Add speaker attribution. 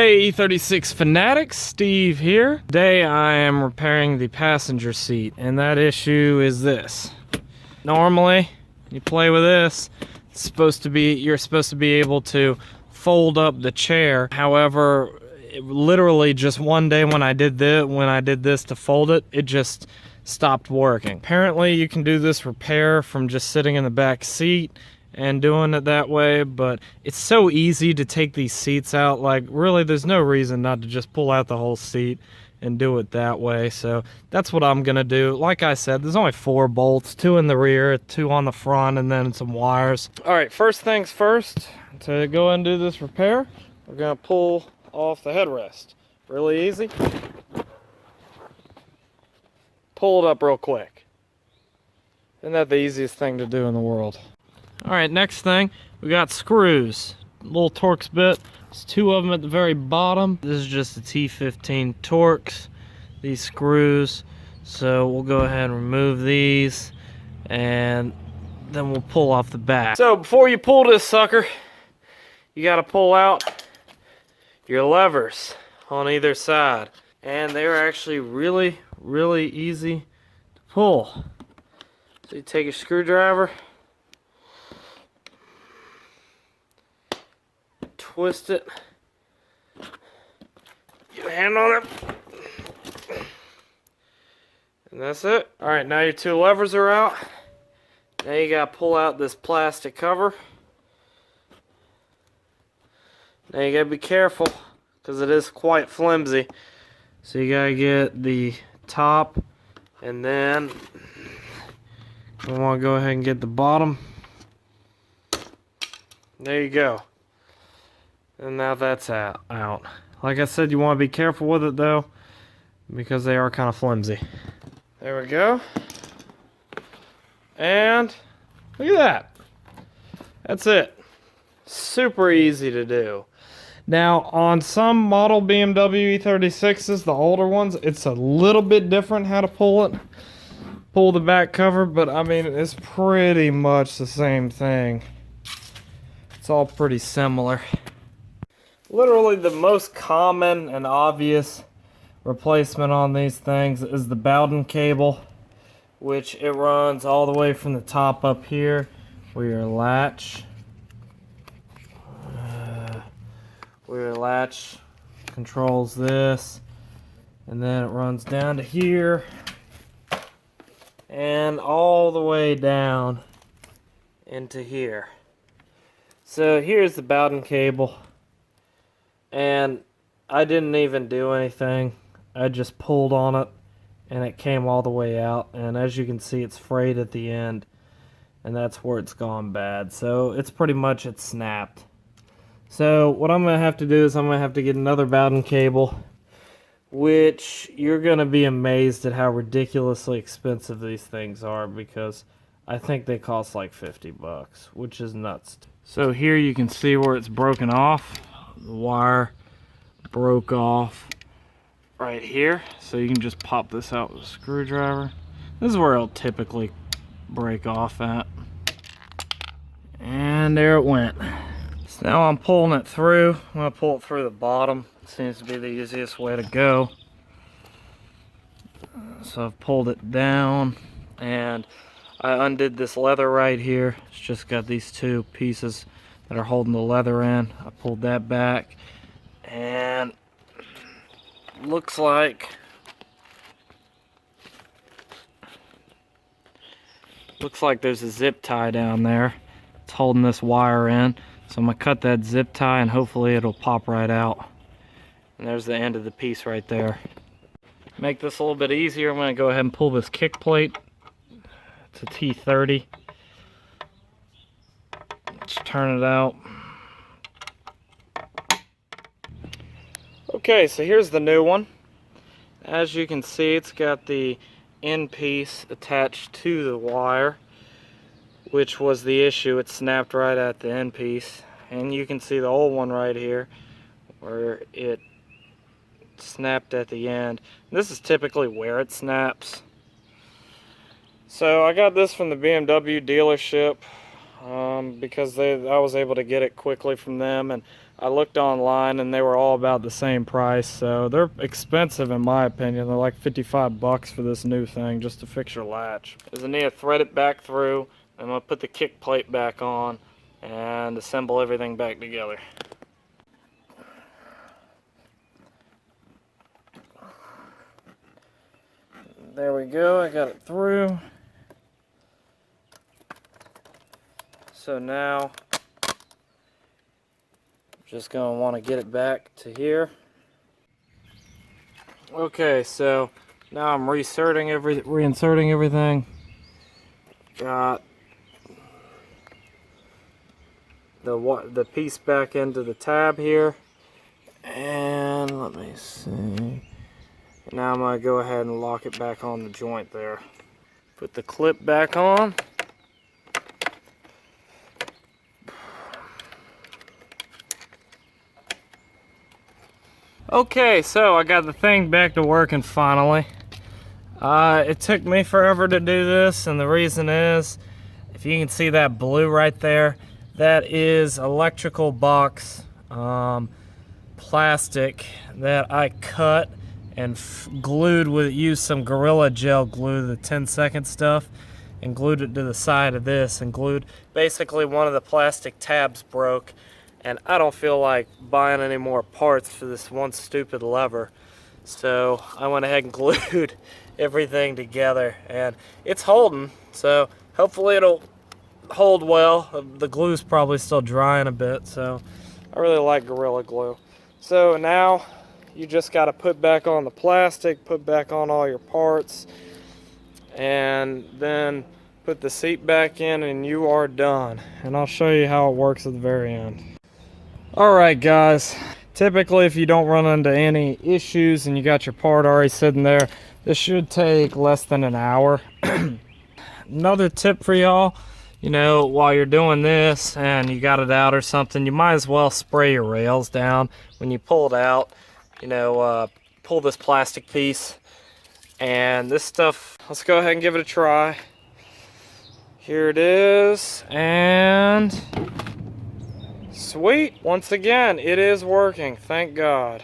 Speaker 1: Hey E36 fanatics, Steve here. Today I am repairing the passenger seat, and that issue is this. Normally, you play with this, you're supposed to be able to fold up the chair. However, literally just one day when I did this to fold it, it just stopped working. Apparently you can do this repair from just sitting in the back seat and doing it that way, but it's so easy to take these seats out. Like, really, there's no reason not to just pull out the whole seat and do it that way. So that's what I'm gonna do. Like I said, there's only 4 bolts, 2 in the rear, 2 on the front, and then some wires. All right, first things first, to go and do this repair, we're gonna pull off the headrest. Really easy. Pull it up real quick. Isn't that the easiest thing to do in the world? All right, next thing, we got screws. Little Torx bit. There's 2 of them at the very bottom. This is just a T15 Torx, these screws. So we'll go ahead and remove these, and then we'll pull off the back. So before you pull this sucker, you gotta pull out your levers on either side. And they're actually really easy to pull. So you take a screwdriver, twist it, get a hand on it, and that's it. Alright, now your 2 levers are out. Now you gotta pull out this plastic cover. Now you gotta be careful because it is quite flimsy. So you gotta get the top, and then we want to go ahead and get the bottom. There you go. And now that's out. Like I said, you want to be careful with it though, because they are kind of flimsy. There we go. And look at that. That's it. Super easy to do. Now, on some model BMW E36s, the older ones, it's a little bit different how to pull it. Pull the back cover, but I mean, it's pretty much the same thing. It's all pretty similar. Literally the most common and obvious replacement on these things is the bowden cable, which it runs all the way from the top up here where your latch controls this, and then it runs down to here and all the way down into here. So here's the bowden cable, and I didn't even do anything. I just pulled on it and it came all the way out, and as you can see, it's frayed at the end, and that's where it's gone bad. So it's pretty much, it's snapped. So what I'm going to have to do is I'm going to have to get another bowden cable, which you're going to be amazed at how ridiculously expensive these things are, because I think they cost like 50 bucks, which is nuts. So here you can see where it's broken off. The wire broke off right here. So you can just pop this out with a screwdriver. This is where it'll typically break off at. And there it went. So now I'm pulling it through. I'm going to pull it through the bottom. Seems to be the easiest way to go. So I've pulled it down, and I undid this leather right here. It's just got these 2 pieces that are holding the leather in. I pulled that back, and looks like there's a zip tie down there. It's holding this wire in. So I'm going to cut that zip tie, and hopefully it'll pop right out. And there's the end of the piece right there. Make this a little bit easier, I'm going to go ahead and pull this kick plate. It's a T30. Let's turn it out. Okay, so here's the new one. As you can see, it's got the end piece attached to the wire, which was the issue. It snapped right at the end piece, and you can see the old one right here where it snapped at the end. This is typically where it snaps. So I got this from the BMW dealership because I was able to get it quickly from them, and I looked online and they were all about the same price, so they're expensive in my opinion. They're like 55 bucks for this new thing just to fix your latch. Is I need to thread it back through. I'm gonna put the kick plate back on and assemble everything back together. There we go, I got it through. So now, just gonna want to get it back to here. Okay, so now I'm reinserting everything. Got the piece back into the tab here, and let me see. Now I'm gonna go ahead and lock it back on the joint there. Put the clip back on. Okay, so I got the thing back to working finally. It took me forever to do this, and the reason is, if you can see that blue right there, that is electrical box plastic that I cut and glued used some Gorilla Gel glue, the 10-second stuff, and glued it to the side of this, and glued, basically one of the plastic tabs broke, and I don't feel like buying any more parts for this one stupid lever. So I went ahead and glued everything together, and it's holding, so hopefully it'll hold well. The glue's probably still drying a bit, so I really like Gorilla Glue. So now you just got to put back on the plastic, put back on all your parts, and then put the seat back in, and you are done. And I'll show you how it works at the very end. Alright guys, typically if you don't run into any issues and you got your part already sitting there, this should take less than an hour. Another tip for y'all, you know, while you're doing this and you got it out or something, you might as well spray your rails down. When you pull it out, you know, pull this plastic piece and this stuff. Let's go ahead and give it a try. Here it is, and sweet, once again, it is working, thank God.